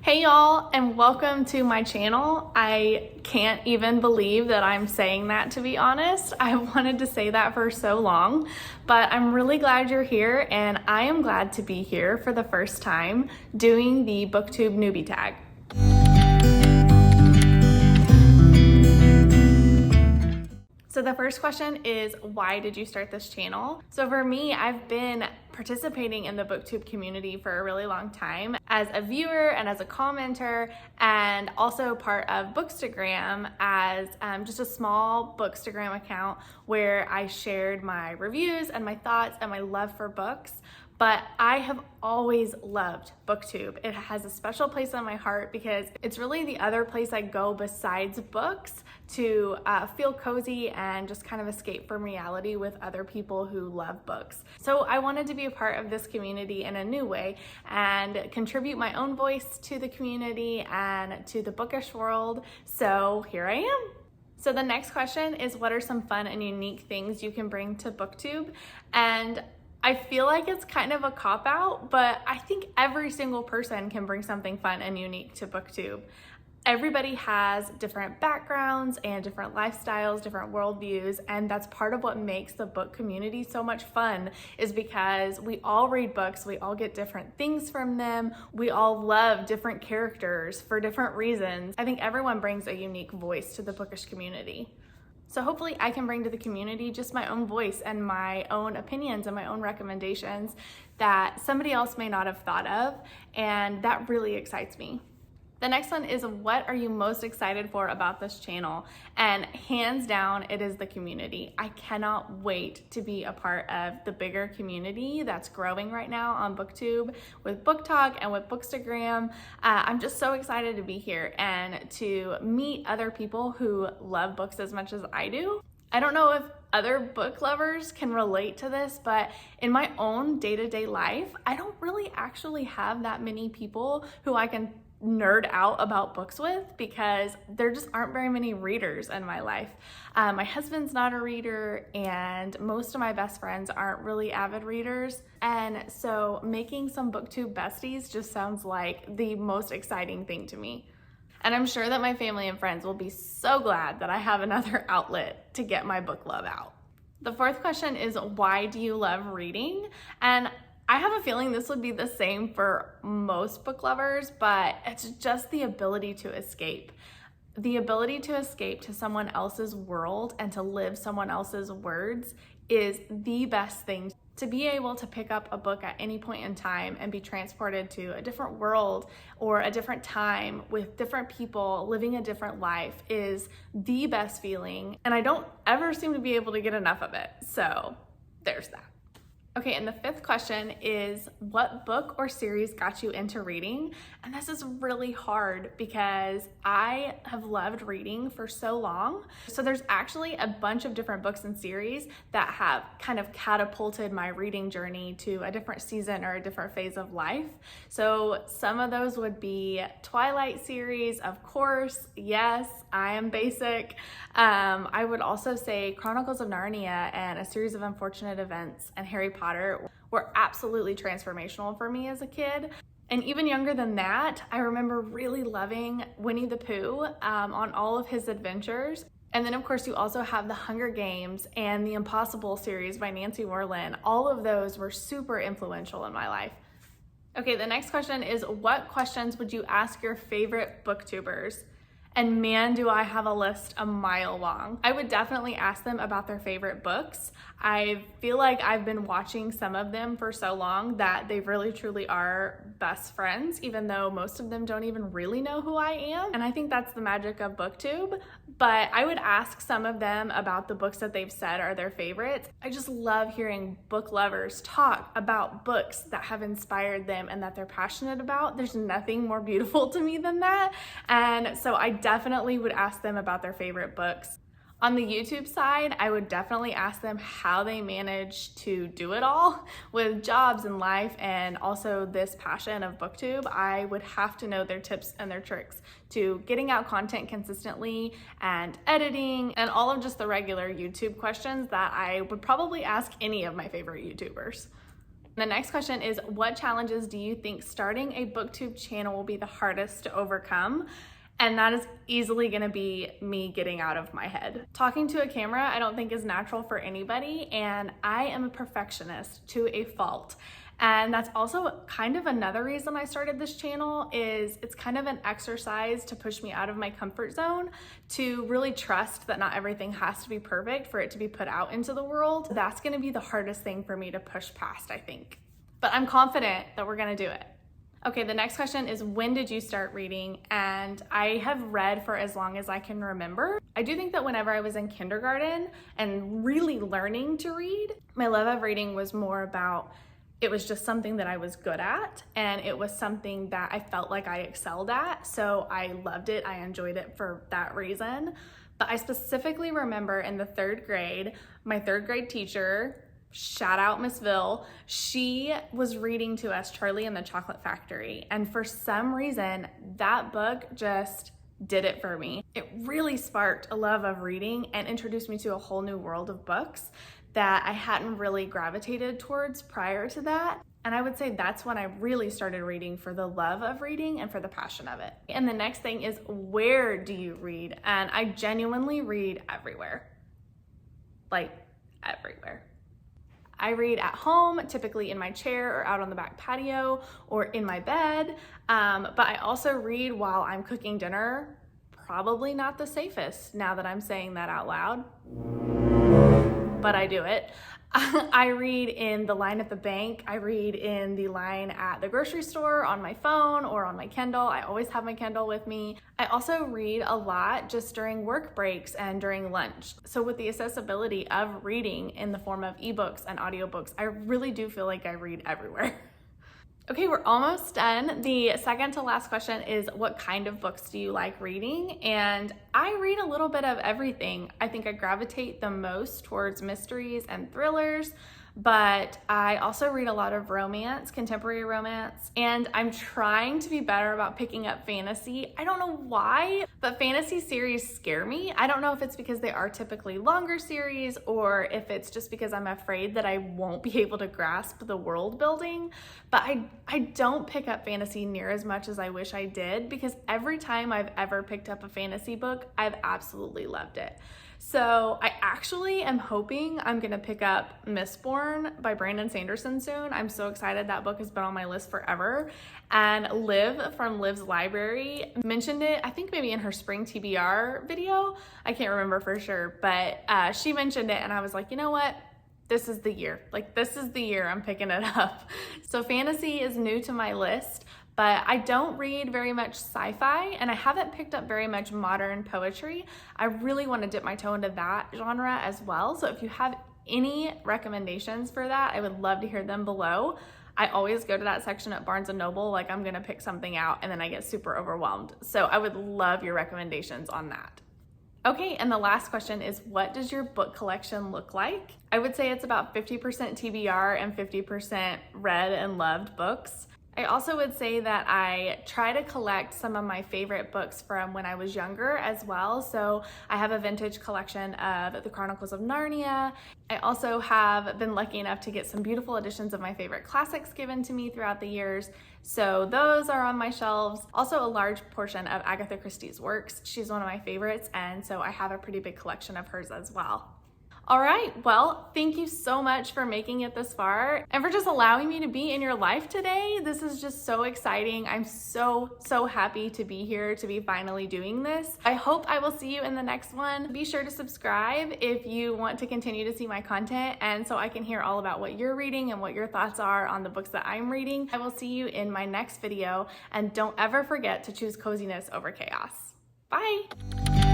Hey y'all, and welcome to my channel. I can't even believe that I'm saying that, to be honest. I wanted to say that for so long, but I'm really glad you're here, and I am glad to be here for the first time doing the Booktube Newbie Tag. So the first question is, why did you start this channel? So for me, I've been participating in the Booktube community for a really long time as a viewer and as a commenter, and also part of Bookstagram as just a small Bookstagram account where I shared my reviews and my thoughts and my love for books. But I have always loved Booktube. It has a special place on my heart because it's really the other place I go besides books to feel cozy and just kind of escape from reality with other people who love books. So I wanted to be a part of this community in a new way and contribute my own voice to the community and to the bookish world. So here I am. So the next question is, what are some fun and unique things you can bring to Booktube? And I feel like it's kind of a cop-out, but I think every single person can bring something fun and unique to Booktube. Everybody has different backgrounds and different lifestyles, different worldviews, and that's part of what makes the book community so much fun, is because we all read books, we all get different things from them, we all love different characters for different reasons. I think everyone brings a unique voice to the bookish community. So hopefully I can bring to the community just my own voice and my own opinions and my own recommendations that somebody else may not have thought of, and that really excites me. The next one is, what are you most excited for about this channel? And hands down, it is the community. I cannot wait to be a part of the bigger community that's growing right now on Booktube with Book Talk and with Bookstagram. I'm just so excited to be here and to meet other people who love books as much as I do. I don't know if other book lovers can relate to this, but in my own day-to-day life, I don't really actually have that many people who I can nerd out about books with, because there just aren't very many readers in my life. My husband's not a reader, and most of my best friends aren't really avid readers. And so making some Booktube besties just sounds like the most exciting thing to me. And I'm sure that my family and friends will be so glad that I have another outlet to get my book love out. The fourth question is, why do you love reading? And I have a feeling this would be the same for most book lovers, but it's just the ability to escape. The ability to escape to someone else's world and to live someone else's words is the best thing. To be able to pick up a book at any point in time and be transported to a different world or a different time with different people living a different life is the best feeling, and I don't ever seem to be able to get enough of it. So there's that. Okay, and the fifth question is, what book or series got you into reading? And this is really hard because I have loved reading for so long. So there's actually a bunch of different books and series that have kind of catapulted my reading journey to a different season or a different phase of life. So some of those would be Twilight series, of course. Yes, I am basic. I would also say Chronicles of Narnia and A Series of Unfortunate Events and Harry Potter were absolutely transformational for me as a kid. And even younger than that, I remember really loving Winnie the Pooh on all of his adventures. And then of course you also have the Hunger Games and the Impossible series by Nancy Werlin. All of those were super influential in my life. Okay, the next question is, what questions would you ask your favorite booktubers? And man, do I have a list a mile long. I would definitely ask them about their favorite books. I feel like I've been watching some of them for so long that they really truly are best friends, even though most of them don't even really know who I am. And I think that's the magic of Booktube. But I would ask some of them about the books that they've said are their favorites. I just love hearing book lovers talk about books that have inspired them and that they're passionate about. There's nothing more beautiful to me than that. And so I definitely would ask them about their favorite books. On the YouTube side, I would definitely ask them how they manage to do it all with jobs and life, and also this passion of Booktube. I would have to know their tips and their tricks to getting out content consistently and editing and all of just the regular YouTube questions that I would probably ask any of my favorite YouTubers. The next question is, what challenges do you think starting a booktube channel will be the hardest to overcome? And that is easily gonna be me getting out of my head. Talking to a camera, I don't think is natural for anybody, and I am a perfectionist to a fault. And that's also kind of another reason I started this channel, is it's kind of an exercise to push me out of my comfort zone, to really trust that not everything has to be perfect for it to be put out into the world. That's gonna be the hardest thing for me to push past, I think. But I'm confident that we're gonna do it. Okay, the next question is, when did you start reading? And I have read for as long as I can remember. I do think that whenever I was in kindergarten and really learning to read, my love of reading was more about, it was just something that I was good at, and it was something that I felt like I excelled at. So I loved it, I enjoyed it for that reason. But I specifically remember in the 3rd grade, my 3rd grade teacher, shout out Miss Ville, she was reading to us Charlie and the Chocolate Factory. And for some reason, that book just did it for me. It really sparked a love of reading and introduced me to a whole new world of books that I hadn't really gravitated towards prior to that. And I would say that's when I really started reading for the love of reading and for the passion of it. And the next thing is, where do you read? And I genuinely read everywhere. Like, everywhere. I read at home, typically in my chair or out on the back patio or in my bed, but I also read while I'm cooking dinner. Probably not the safest now that I'm saying that out loud, but I do it. I read in the line at the bank. I read in the line at the grocery store, on my phone or on my Kindle. I always have my Kindle with me. I also read a lot just during work breaks and during lunch. So with the accessibility of reading in the form of ebooks and audiobooks, I really do feel like I read everywhere. Okay, we're almost done. The second to last question is, what kind of books do you like reading? And I read a little bit of everything. I think I gravitate the most towards mysteries and thrillers, but I also read a lot of romance, contemporary romance, and I'm trying to be better about picking up fantasy. I don't know why, but fantasy series scare me. I don't know if it's because they are typically longer series or if it's just because I'm afraid that I won't be able to grasp the world building, but I don't pick up fantasy near as much as I wish I did, because every time I've ever picked up a fantasy book, I've absolutely loved it. So I actually am hoping I'm gonna pick up Mistborn by Brandon Sanderson soon. I'm so excited. That book has been on my list forever. And Liv from Liv's Library mentioned it, I think maybe in her spring TBR video. I can't remember for sure, but she mentioned it and I was like, you know what? This is the year. Like, this is the year I'm picking it up. So fantasy is new to my list, but I don't read very much sci-fi, and I haven't picked up very much modern poetry. I really want to dip my toe into that genre as well. So if you have any recommendations for that, I would love to hear them below. I always go to that section at Barnes & Noble, like I'm gonna pick something out and then I get super overwhelmed. So I would love your recommendations on that. Okay, and the last question is, what does your book collection look like? I would say it's about 50% TBR and 50% read and loved books. I also would say that I try to collect some of my favorite books from when I was younger as well. So I have a vintage collection of The Chronicles of Narnia. I also have been lucky enough to get some beautiful editions of my favorite classics given to me throughout the years. So those are on my shelves. Also a large portion of Agatha Christie's works. She's one of my favorites, and so I have a pretty big collection of hers as well. All right, well, thank you so much for making it this far and for just allowing me to be in your life today. This is just so exciting. I'm so happy to be here, to be finally doing this. I hope I will see you in the next one. Be sure to subscribe if you want to continue to see my content, and so I can hear all about what you're reading and what your thoughts are on the books that I'm reading. I will see you in my next video, and don't ever forget to choose coziness over chaos. Bye.